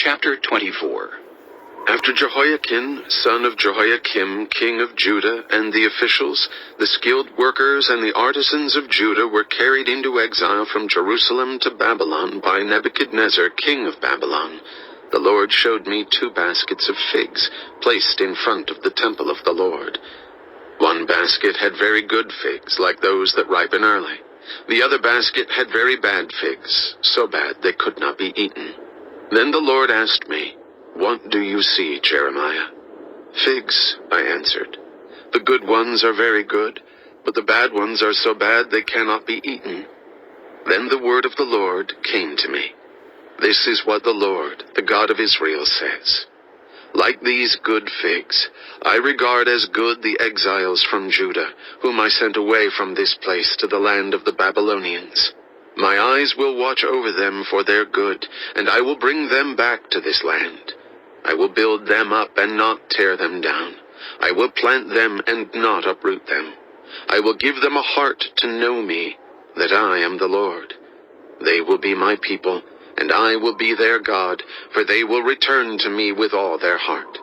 Chapter 24. After Jehoiakim, son of Jehoiakim, king of Judah, and the officials, the skilled workers, and the artisans of Judah were carried into exile from Jerusalem to Babylon by Nebuchadnezzar, king of Babylon, the Lord showed me 2 baskets of figs placed in front of the temple of the Lord. One basket had very good figs, like those that ripen early. The other basket had very bad figs, so bad they could not be eaten. Then the Lord asked me, "What do you see, Jeremiah?" "Figs," I answered. "The good ones are very good, but the bad ones are so bad they cannot be eaten." Then the word of the Lord came to me. "This is what the Lord, the God of Israel, says. Like these good figs, I regard as good the exiles from Judah, whom I sent away from this place to the land of the Babylonians. My eyes will watch over them for their good, and I will bring them back to this land. I will build them up and not tear them down. I will plant them and not uproot them. I will give them a heart to know me, that I am the Lord. They will be my people, and I will be their God, for they will return to me with all their heart.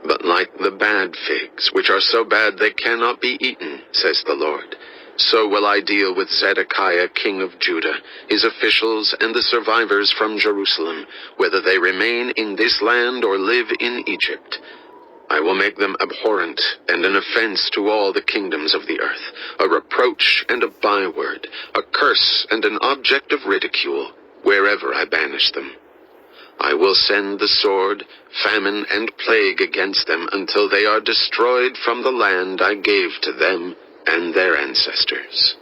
But like the bad figs, which are so bad they cannot be eaten, says the Lord, so will I deal with Zedekiah, king of Judah, his officials, and the survivors from Jerusalem, whether they remain in this land or live in Egypt. I will make them abhorrent and an offense to all the kingdoms of the earth, a reproach and a byword, a curse and an object of ridicule, wherever I banish them. I will send the sword, famine, and plague against them until they are destroyed from the land I gave to them and their ancestors."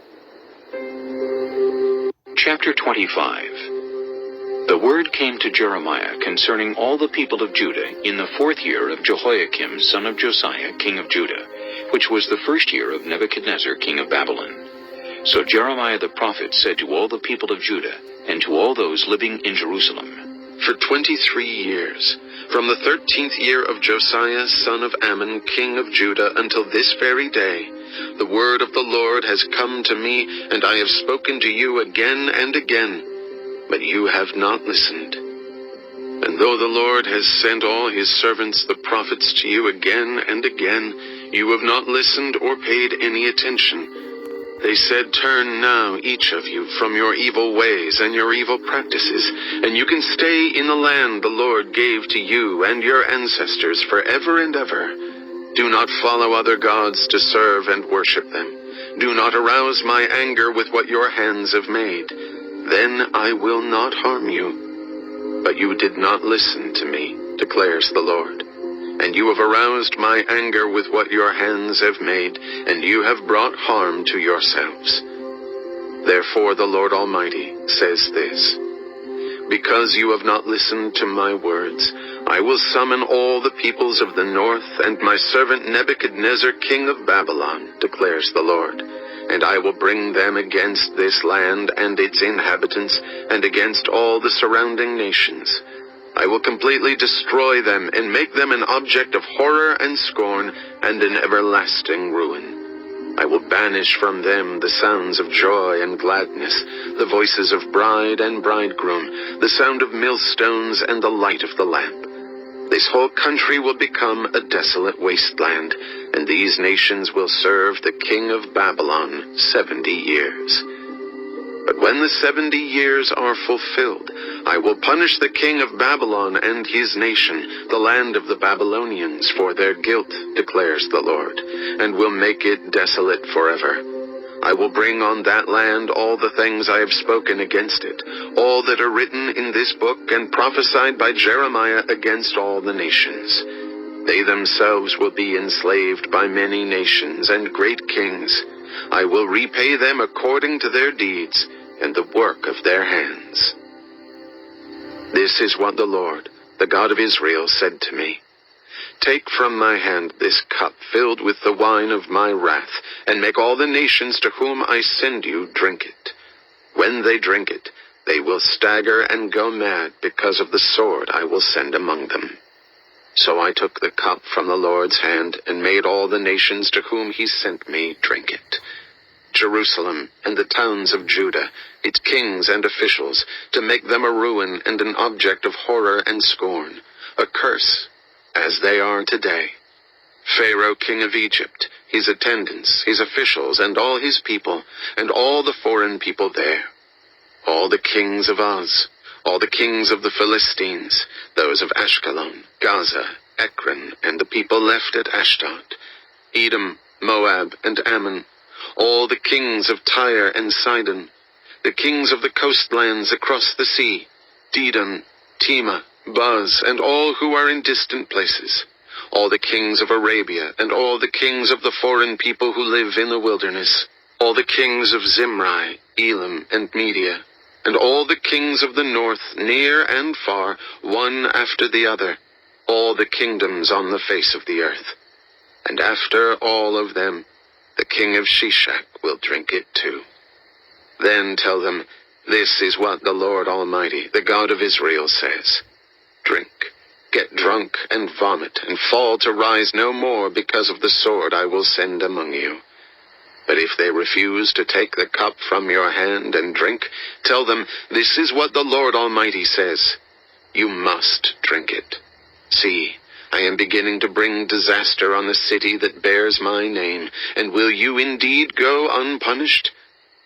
Chapter 25. The word came to Jeremiah concerning all the people of Judah in the 4th year of Jehoiakim, son of Josiah, king of Judah, which was the 1st year of Nebuchadnezzar, king of Babylon. So Jeremiah the prophet said to all the people of Judah, and to all those living in Jerusalem, "For 23 years, from the 13th year of Josiah, son of Ammon, king of Judah, until this very day, the word of the Lord has come to me, and I have spoken to you again and again, but you have not listened. And though the Lord has sent all his servants the prophets to you again and again, you have not listened or paid any attention. They said, 'Turn now, each of you, from your evil ways and your evil practices, and you can stay in the land the Lord gave to you and your ancestors forever and ever. Do not follow other gods to serve and worship them. Do not arouse my anger with what your hands have made. Then I will not harm you. But you did not listen to me, declares the Lord. And you have aroused my anger with what your hands have made, and you have brought harm to yourselves. Therefore the Lord Almighty says this: Because you have not listened to my words, I will summon all the peoples of the north and my servant Nebuchadnezzar, king of Babylon, declares the Lord, and I will bring them against this land and its inhabitants, and against all the surrounding nations. I will completely destroy them and make them an object of horror and scorn and an everlasting ruin. I will banish from them the sounds of joy and gladness, the voices of bride and bridegroom, the sound of millstones and the light of the lamp. This whole country will become a desolate wasteland, and these nations will serve the king of Babylon 70 years. But when the 70 years are fulfilled, I will punish the king of Babylon and his nation, the land of the Babylonians, for their guilt, declares the Lord, and will make it desolate forever. I will bring on that land all the things I have spoken against it, all that are written in this book and prophesied by Jeremiah against all the nations. They themselves will be enslaved by many nations and great kings. I will repay them according to their deeds and the work of their hands. This is what the Lord, the God of Israel, said to me: Take from my hand this cup filled with the wine of my wrath, and make all the nations to whom I send you drink it. When they drink it, they will stagger and go mad because of the sword I will send among them. So I took the cup from the Lord's hand and made all the nations to whom he sent me drink it. Jerusalem and the towns of Judah, its kings and officials, to make them a ruin and an object of horror and scorn, a curse, as they are today. Pharaoh king of Egypt, his attendants, his officials, and all his people, and all the foreign people there. All the kings of Uz, all the kings of the Philistines, those of Ashkelon, Gaza, Ekron, and the people left at Ashdod, Edom, Moab, and Ammon, all the kings of Tyre and Sidon, the kings of the coastlands across the sea, Dedan, Tema, Buz, and all who are in distant places, all the kings of Arabia, and all the kings of the foreign people who live in the wilderness, all the kings of Zimri, Elam, and Media, and all the kings of the north, near and far, one after the other, all the kingdoms on the face of the earth. And after all of them, the king of Shishak will drink it too. Then tell them, this is what the Lord Almighty, the God of Israel, says. Drink, get drunk, and vomit, and fall to rise no more because of the sword I will send among you. But if they refuse to take the cup from your hand and drink, tell them, this is what the Lord Almighty says. You must drink it. See, I am beginning to bring disaster on the city that bears my name, and will you indeed go unpunished?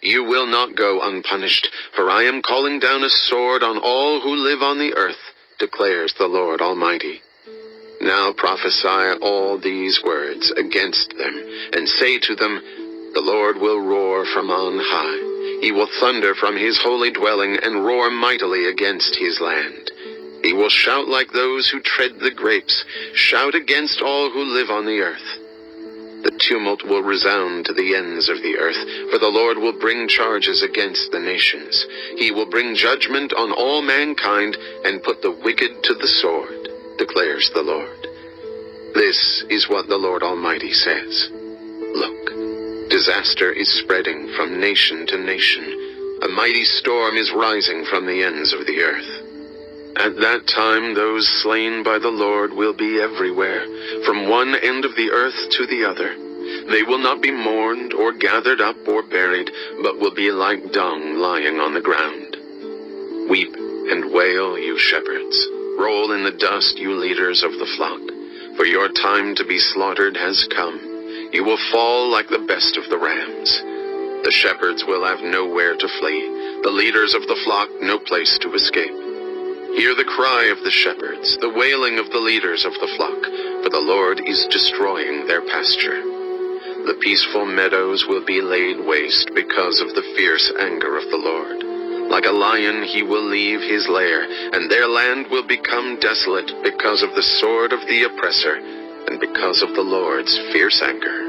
You will not go unpunished, for I am calling down a sword on all who live on the earth, declares the Lord Almighty. Now prophesy all these words against them, and say to them, the Lord will roar from on high. He will thunder from his holy dwelling and roar mightily against his land. He will shout like those who tread the grapes, shout against all who live on the earth. The tumult will resound to the ends of the earth, for the Lord will bring charges against the nations. He will bring judgment on all mankind and put the wicked to the sword, declares the Lord. This is what the Lord Almighty says. Look, disaster is spreading from nation to nation. A mighty storm is rising from the ends of the earth. At that time those slain by the Lord will be everywhere, from one end of the earth to the other. They will not be mourned or gathered up or buried, but will be like dung lying on the ground. Weep and wail, you shepherds. Roll in the dust, you leaders of the flock. For your time to be slaughtered has come. You will fall like the best of the rams. The shepherds will have nowhere to flee, the leaders of the flock no place to escape. Hear the cry of the shepherds, the wailing of the leaders of the flock, for the Lord is destroying their pasture. The peaceful meadows will be laid waste because of the fierce anger of the Lord. Like a lion he will leave his lair, and their land will become desolate because of the sword of the oppressor, and because of the Lord's fierce anger.